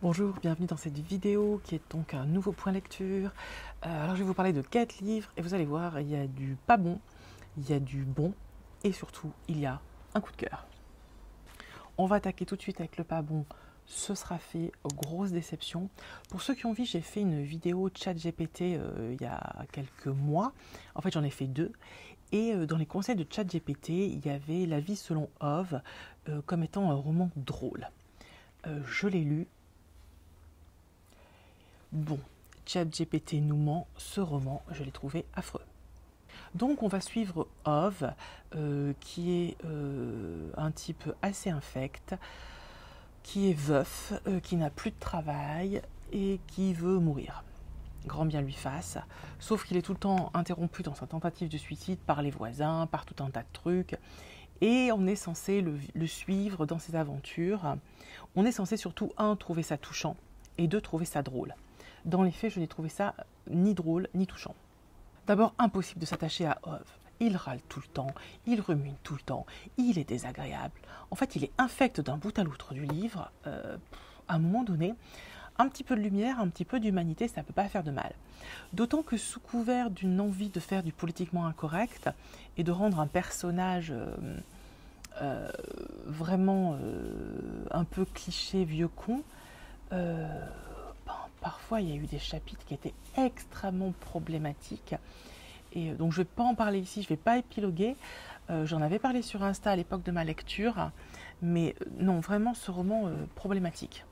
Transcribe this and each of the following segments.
Bonjour, bienvenue dans cette vidéo qui est donc un nouveau point lecture. Alors je vais vous parler de 4 livres et vous allez voir, il y a du pas bon, il y a du bon et surtout il y a un coup de cœur. On va attaquer tout de suite avec le pas bon, ce sera fait, grosse déception. Pour ceux qui ont vu, j'ai fait une vidéo ChatGPT il y a quelques mois, en fait j'en ai fait 2. Et dans les conseils de ChatGPT, il y avait La vie selon Ove comme étant un roman drôle. Je l'ai lu. Bon, ChatGPT nous ment, ce roman, je l'ai trouvé affreux. Donc on va suivre Ove, qui est un type assez infect, qui est veuf, qui n'a plus de travail et qui veut mourir. Grand bien lui fasse, sauf qu'il est tout le temps interrompu dans sa tentative de suicide par les voisins, par tout un tas de trucs, et on est censé le suivre dans ses aventures. On est censé surtout, trouver ça touchant, et 2, trouver ça drôle. Dans les faits, je n'ai trouvé ça ni drôle ni touchant. D'abord, impossible de s'attacher à Ove. Il râle tout le temps, il rumine tout le temps, il est désagréable. En fait, il est infect d'un bout à l'autre du livre. À un moment donné, un petit peu de lumière, un petit peu d'humanité, ça ne peut pas faire de mal. D'autant que sous couvert d'une envie de faire du politiquement incorrect et de rendre un personnage vraiment un peu cliché, vieux con, parfois, il y a eu des chapitres qui étaient extrêmement problématiques. Et donc, je ne vais pas en parler ici, je ne vais pas épiloguer. J'en avais parlé sur Insta à l'époque de ma lecture. Mais non, vraiment, ce roman problématique.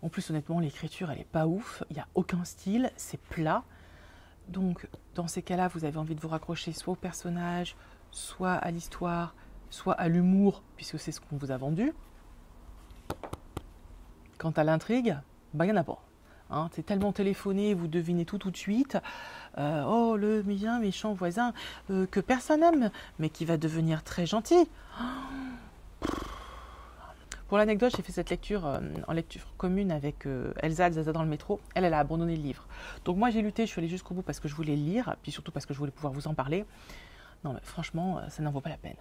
En plus, honnêtement, l'écriture, elle n'est pas ouf. Il n'y a aucun style, c'est plat. Donc, dans ces cas-là, vous avez envie de vous raccrocher soit au personnage, soit à l'histoire, soit à l'humour, puisque c'est ce qu'on vous a vendu. Quant à l'intrigue, il n'y en a pas. C'est tellement téléphoné, vous devinez tout de suite. Oh, le bien méchant voisin que personne n'aime, mais qui va devenir très gentil. Pour l'anecdote, j'ai fait cette lecture en lecture commune avec Elsa dans le métro. Elle a abandonné le livre. Donc moi, j'ai lutté, je suis allée jusqu'au bout parce que je voulais le lire, puis surtout parce que je voulais pouvoir vous en parler. Non, mais franchement, ça n'en vaut pas la peine.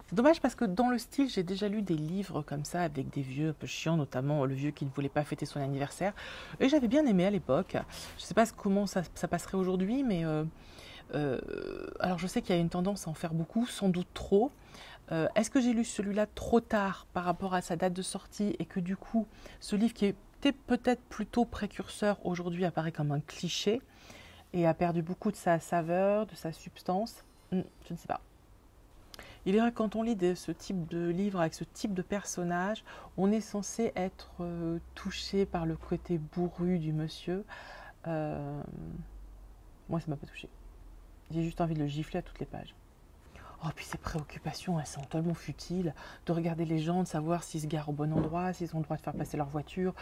C'est dommage parce que dans le style, j'ai déjà lu des livres comme ça avec des vieux un peu chiants, notamment le vieux qui ne voulait pas fêter son anniversaire. Et j'avais bien aimé à l'époque. Je ne sais pas comment ça passerait aujourd'hui, mais alors je sais qu'il y a une tendance à en faire beaucoup, sans doute trop. Est-ce que j'ai lu celui-là trop tard par rapport à sa date de sortie et que du coup, ce livre qui était peut-être plutôt précurseur aujourd'hui apparaît comme un cliché et a perdu beaucoup de sa saveur, de sa substance? Je ne sais pas. Il est vrai que quand on lit ce type de livre avec ce type de personnage, on est censé être touché par le côté bourru du monsieur. Moi, ça m'a pas touché. J'ai juste envie de le gifler à toutes les pages. Oh, puis ces préoccupations, elles sont tellement futiles. De regarder les gens, de savoir s'ils se garent au bon endroit, s'ils ont le droit de faire passer leur voiture,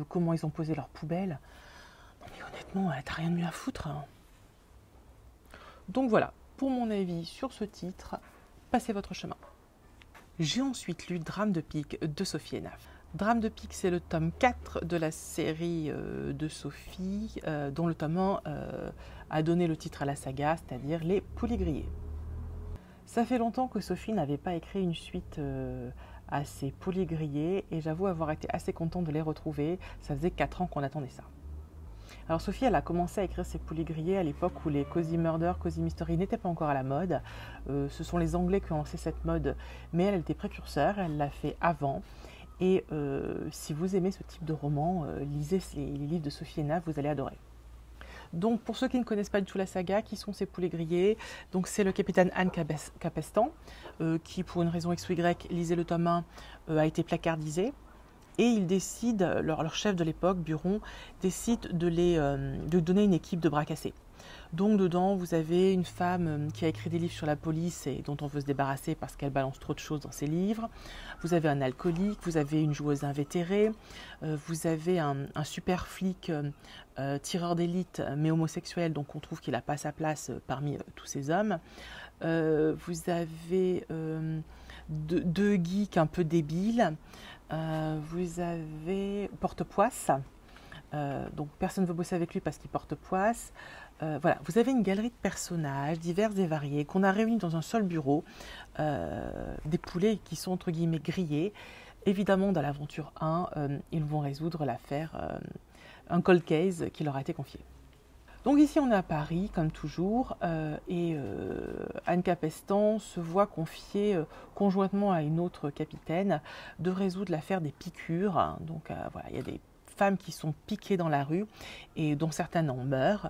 comment ils ont posé leur poubelle. Non mais honnêtement, t'as rien de mieux à foutre. Donc voilà, pour mon avis sur ce titre, passez votre chemin. J'ai ensuite lu Drame de pique de Sophie Hénaf. Drame de pique, c'est le tome 4 de la série de Sophie, dont le tome 1 a donné le titre à la saga, c'est-à-dire Les Poulies Grillées. Ça fait longtemps que Sophie n'avait pas écrit une suite à ces Poulies Grillées, et j'avoue avoir été assez contente de les retrouver. Ça faisait 4 ans qu'on attendait ça. Alors Sophie, elle a commencé à écrire ses Poulies Grillées à l'époque où les Cozy Murder, Cozy Mystery n'étaient pas encore à la mode. Ce sont les Anglais qui ont lancé cette mode, mais elle était précurseur, elle l'a fait avant. Et si vous aimez ce type de roman, lisez les livres de Sophie Hénaf, vous allez adorer. Donc pour ceux qui ne connaissent pas du tout la saga, qui sont ces Poulets Grillés? Donc c'est le capitaine Anne Capestan, qui pour une raison X ou Y, lisez le tome 1, a été placardisé. Et ils décident, leur chef de l'époque, Buron, décide de donner une équipe de bras cassés. Donc dedans, vous avez une femme qui a écrit des livres sur la police et dont on veut se débarrasser parce qu'elle balance trop de choses dans ses livres. Vous avez un alcoolique, vous avez une joueuse invétérée, vous avez un super flic tireur d'élite mais homosexuel, donc on trouve qu'il n'a pas sa place parmi tous ces hommes. Vous avez deux geeks un peu débiles. Vous avez Porte-Poisse, donc personne ne veut bosser avec lui parce qu'il porte poisse. Voilà, vous avez une galerie de personnages divers et variés qu'on a réunis dans un seul bureau, des poulets qui sont entre guillemets grillés. Évidemment, dans l'aventure 1, ils vont résoudre l'affaire, un cold case qui leur a été confié. Donc ici on est à Paris comme toujours et Anne Capestan se voit confier conjointement à une autre capitaine de résoudre l'affaire des piqûres. Donc voilà, il y a des femmes qui sont piquées dans la rue et dont certaines en meurent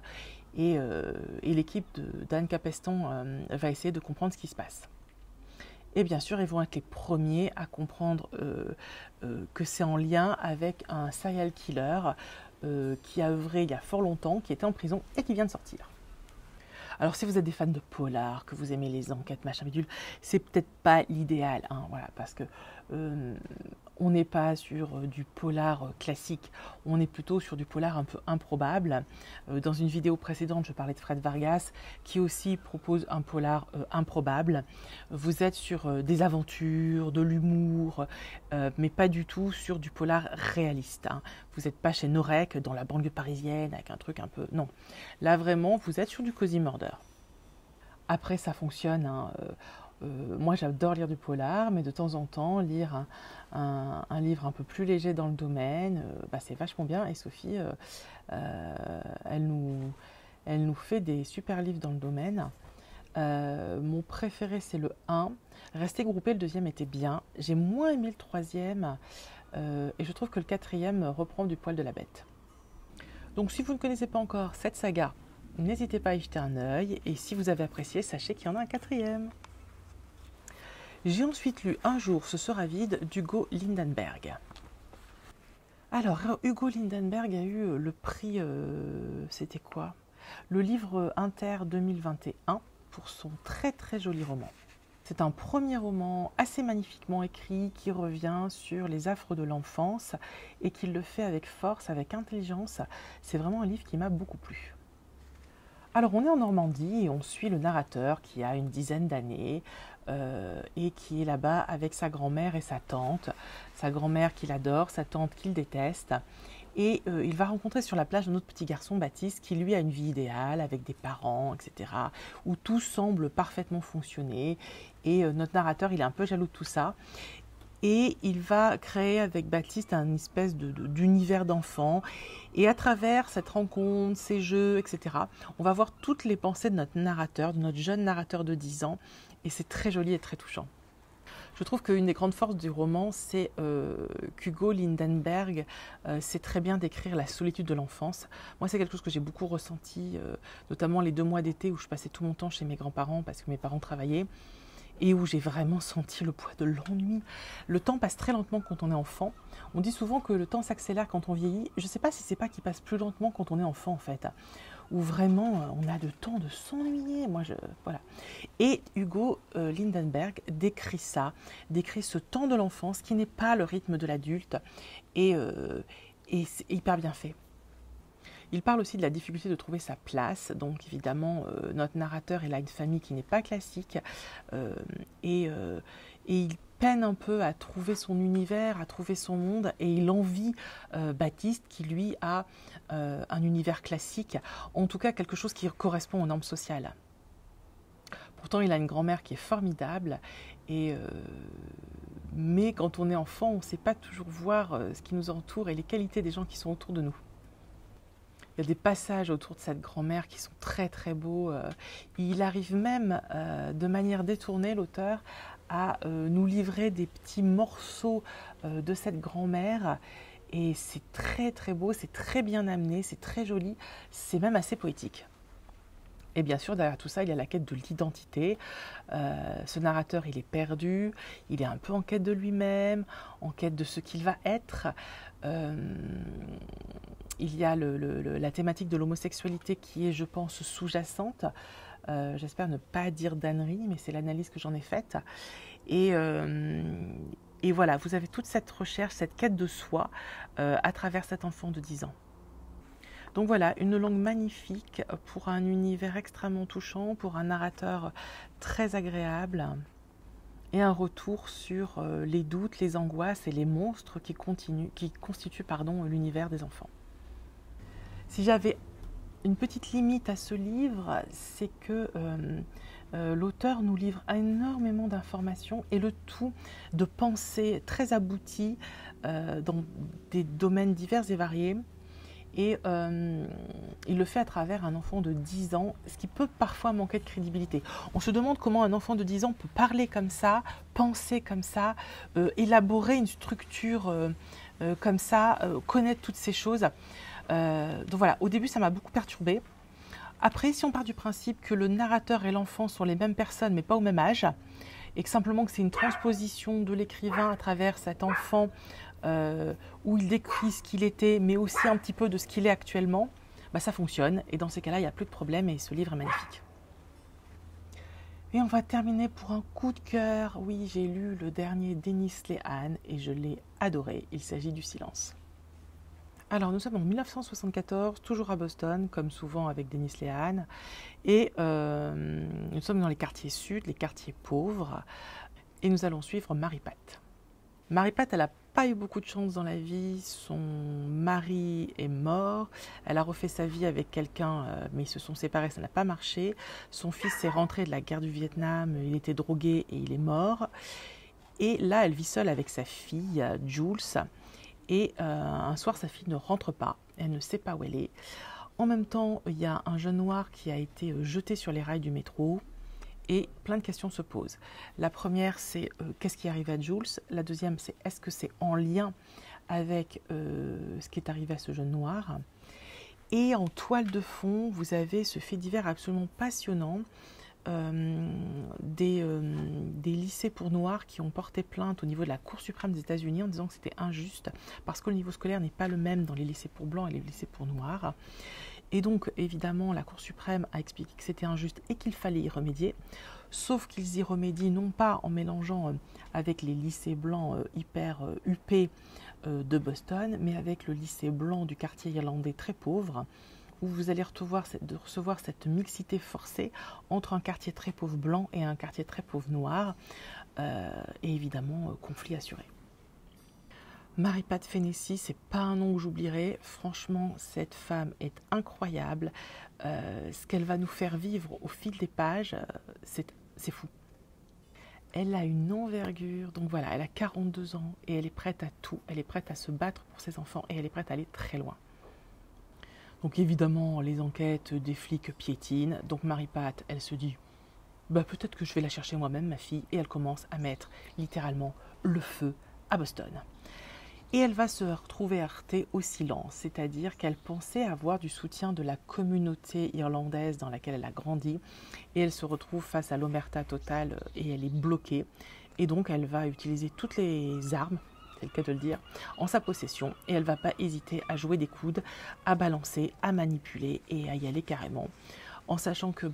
et l'équipe d'Anne Capestan va essayer de comprendre ce qui se passe. Et bien sûr, ils vont être les premiers à comprendre que c'est en lien avec un serial killer qui a œuvré il y a fort longtemps, qui était en prison et qui vient de sortir. Alors si vous êtes des fans de polar, que vous aimez les enquêtes, machin bidule, c'est peut-être pas l'idéal, hein, voilà, parce que on n'est pas sur du polar classique, on est plutôt sur du polar un peu improbable. Dans une vidéo précédente, je parlais de Fred Vargas, qui aussi propose un polar improbable. Vous êtes sur des aventures, de l'humour, mais pas du tout sur du polar réaliste, hein. Vous n'êtes pas chez Norek, dans la banlieue parisienne, avec un truc un peu... Non, là vraiment, vous êtes sur du cozy murder. Après, ça fonctionne, hein. Moi, j'adore lire du polar, mais de temps en temps, lire un livre un peu plus léger dans le domaine, c'est vachement bien. Et Sophie, elle nous fait des super livres dans le domaine. Mon préféré, c'est le 1. Rester groupé, le deuxième était bien. J'ai moins aimé le troisième, et je trouve que le quatrième reprend du poil de la bête. Donc, si vous ne connaissez pas encore cette saga, n'hésitez pas à y jeter un œil. Et si vous avez apprécié, sachez qu'il y en a un quatrième. J'ai ensuite lu Un jour, ce sera vide d'Hugo Lindenberg. Alors, Hugo Lindenberg a eu le prix, c'était quoi? Le livre Inter 2021 pour son très très joli roman. C'est un premier roman assez magnifiquement écrit qui revient sur les affres de l'enfance et qui le fait avec force, avec intelligence. C'est vraiment un livre qui m'a beaucoup plu. Alors on est en Normandie et on suit le narrateur qui a une dizaine d'années et qui est là-bas avec sa grand-mère et sa tante. Sa grand-mère qu'il adore, sa tante qu'il déteste. Et il va rencontrer sur la plage un autre petit garçon, Baptiste, qui lui a une vie idéale avec des parents, etc. Où tout semble parfaitement fonctionner. Et notre narrateur, il est un peu jaloux de tout ça. Et il va créer avec Baptiste un espèce d'univers d'enfant. Et à travers cette rencontre, ces jeux, etc., on va voir toutes les pensées de notre narrateur, de notre jeune narrateur de 10 ans. Et c'est très joli et très touchant. Je trouve qu'une des grandes forces du roman, c'est qu'Hugo Lindenberg sait très bien décrire la solitude de l'enfance. Moi, c'est quelque chose que j'ai beaucoup ressenti, notamment les 2 mois d'été où je passais tout mon temps chez mes grands-parents parce que mes parents travaillaient. Et où j'ai vraiment senti le poids de l'ennui. Le temps passe très lentement quand on est enfant. On dit souvent que le temps s'accélère quand on vieillit. Je ne sais pas si c'est pas qu'il passe plus lentement quand on est enfant en fait. Où vraiment on a le temps de s'ennuyer. Voilà. Et Hugo Lindenberg décrit ça, décrit ce temps de l'enfance qui n'est pas le rythme de l'adulte. Et c'est hyper bien fait. Il parle aussi de la difficulté de trouver sa place. Donc évidemment, notre narrateur, il a une famille qui n'est pas classique et il peine un peu à trouver son univers, à trouver son monde et il envie Baptiste qui lui a un univers classique, en tout cas quelque chose qui correspond aux normes sociales. Pourtant, il a une grand-mère qui est formidable mais quand on est enfant, on ne sait pas toujours voir ce qui nous entoure et les qualités des gens qui sont autour de nous. Il y a des passages autour de cette grand-mère qui sont très très beaux. Il arrive même, de manière détournée, l'auteur, à nous livrer des petits morceaux de cette grand-mère. Et c'est très très beau, c'est très bien amené, c'est très joli, c'est même assez poétique. Et bien sûr, derrière tout ça, il y a la quête de l'identité. Ce narrateur, il est perdu, il est un peu en quête de lui-même, en quête de ce qu'il va être. Il y a la thématique de l'homosexualité qui est, je pense, sous-jacente. J'espère ne pas dire d'ânerie, mais c'est l'analyse que j'en ai faite. Et voilà, vous avez toute cette recherche, cette quête de soi à travers cet enfant de 10 ans. Donc voilà, une langue magnifique pour un univers extrêmement touchant, pour un narrateur très agréable et un retour sur les doutes, les angoisses et les monstres qui constituent l'univers des enfants. Si j'avais une petite limite à ce livre, c'est que l'auteur nous livre énormément d'informations et le tout de pensées très abouties dans des domaines divers et variés. Et il le fait à travers un enfant de 10 ans, ce qui peut parfois manquer de crédibilité. On se demande comment un enfant de 10 ans peut parler comme ça, penser comme ça, élaborer une structure comme ça, connaître toutes ces choses. Donc voilà, au début ça m'a beaucoup perturbée. Après, si on part du principe que le narrateur et l'enfant sont les mêmes personnes mais pas au même âge, et que simplement que c'est une transposition de l'écrivain à travers cet enfant où il décrit ce qu'il était, mais aussi un petit peu de ce qu'il est actuellement, bah ça fonctionne. Et dans ces cas-là, il n'y a plus de problème et ce livre est magnifique. Et on va terminer pour un coup de cœur. Oui, j'ai lu le dernier Dennis Lehane et je l'ai adoré. Il s'agit du Silence. Alors, nous sommes en 1974, toujours à Boston, comme souvent avec Dennis Lehane. Et nous sommes dans les quartiers sud, les quartiers pauvres. Et nous allons suivre Marie-Pat. Marie-Pat, elle n'a pas eu beaucoup de chance dans la vie. Son mari est mort. Elle a refait sa vie avec quelqu'un, mais ils se sont séparés, ça n'a pas marché. Son fils est rentré de la guerre du Vietnam, il était drogué et il est mort. Et là, elle vit seule avec sa fille, Jules. Et un soir, sa fille ne rentre pas. Elle ne sait pas où elle est. En même temps, il y a un jeune noir qui a été jeté sur les rails du métro. Et plein de questions se posent. La première, c'est qu'est-ce qui arrive à Jules? La deuxième, c'est est-ce que c'est en lien avec ce qui est arrivé à ce jeune noir? Et en toile de fond, vous avez ce fait divers absolument passionnant des lycées pour noirs qui ont porté plainte au niveau de la Cour suprême des États-Unis en disant que c'était injuste parce que le niveau scolaire n'est pas le même dans les lycées pour blancs et les lycées pour noirs. Et donc, évidemment, la Cour suprême a expliqué que c'était injuste et qu'il fallait y remédier, sauf qu'ils y remédient non pas en mélangeant avec les lycées blancs hyper huppés de Boston, mais avec le lycée blanc du quartier irlandais très pauvre, où vous allez recevoir cette mixité forcée entre un quartier très pauvre blanc et un quartier très pauvre noir, et évidemment, conflit assuré. Marie-Pat Fennessy, c'est pas un nom que j'oublierai. Franchement, cette femme est incroyable. Ce qu'elle va nous faire vivre au fil des pages, c'est fou. Elle a une envergure, donc voilà, elle a 42 ans et elle est prête à tout. Elle est prête à se battre pour ses enfants et elle est prête à aller très loin. Donc évidemment, les enquêtes des flics piétinent. Donc Marie-Pat, elle se dit, bah, peut-être que je vais la chercher moi-même, ma fille. Et elle commence à mettre littéralement le feu à Boston. Et elle va se retrouver heurtée au silence, c'est-à-dire qu'elle pensait avoir du soutien de la communauté irlandaise dans laquelle elle a grandi, et elle se retrouve face à l'omerta totale et elle est bloquée. Et donc elle va utiliser toutes les armes, c'est le cas de le dire, en sa possession, et elle ne va pas hésiter à jouer des coudes, à balancer, à manipuler et à y aller carrément, en sachant que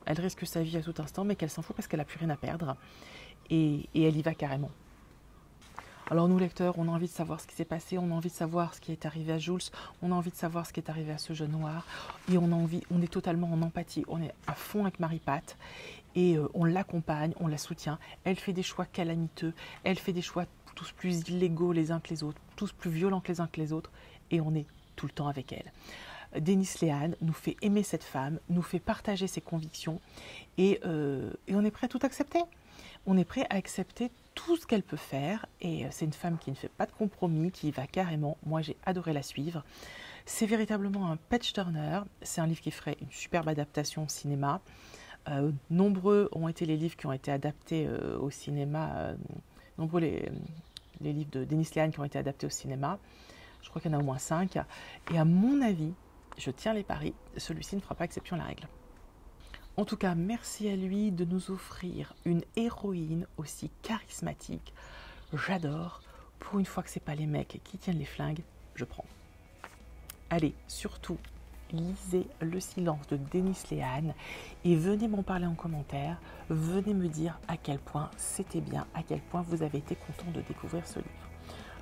elle risque sa vie à tout instant, mais qu'elle s'en fout parce qu'elle n'a plus rien à perdre, et elle y va carrément. Alors nous, lecteurs, on a envie de savoir ce qui s'est passé, on a envie de savoir ce qui est arrivé à Jules, on a envie de savoir ce qui est arrivé à ce jeune noir, et on est totalement en empathie, on est à fond avec Marie-Pat, et on l'accompagne, on la soutient, elle fait des choix calamiteux, elle fait des choix tous plus illégaux les uns que les autres, tous plus violents que les uns que les autres, et on est tout le temps avec elle. Dennis Lehane nous fait aimer cette femme, nous fait partager ses convictions, et on est prêt à tout accepter. On est prêt à accepter tout ce qu'elle peut faire, et c'est une femme qui ne fait pas de compromis, qui y va carrément. Moi, j'ai adoré la suivre. C'est véritablement un page-turner. C'est un livre qui ferait une superbe adaptation au cinéma. Nombreux ont été les livres qui ont été adaptés au cinéma. Nombreux les livres de Dennis Lehane qui ont été adaptés au cinéma. Je crois qu'il y en a au moins 5. Et à mon avis, je tiens les paris, celui-ci ne fera pas exception à la règle. En tout cas, merci à lui de nous offrir une héroïne aussi charismatique. J'adore. Pour une fois que ce n'est pas les mecs qui tiennent les flingues, je prends. Allez, surtout, lisez Le Silence de Dennis Lehane et venez m'en parler en commentaire. Venez me dire à quel point c'était bien, à quel point vous avez été content de découvrir ce livre.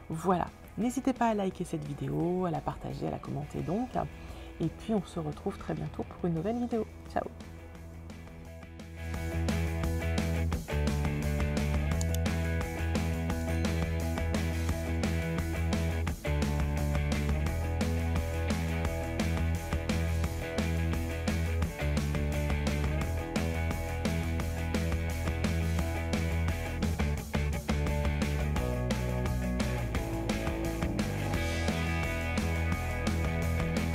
Voilà, n'hésitez pas à liker cette vidéo, à la partager, à la commenter donc. Et puis on se retrouve très bientôt pour une nouvelle vidéo. Ciao!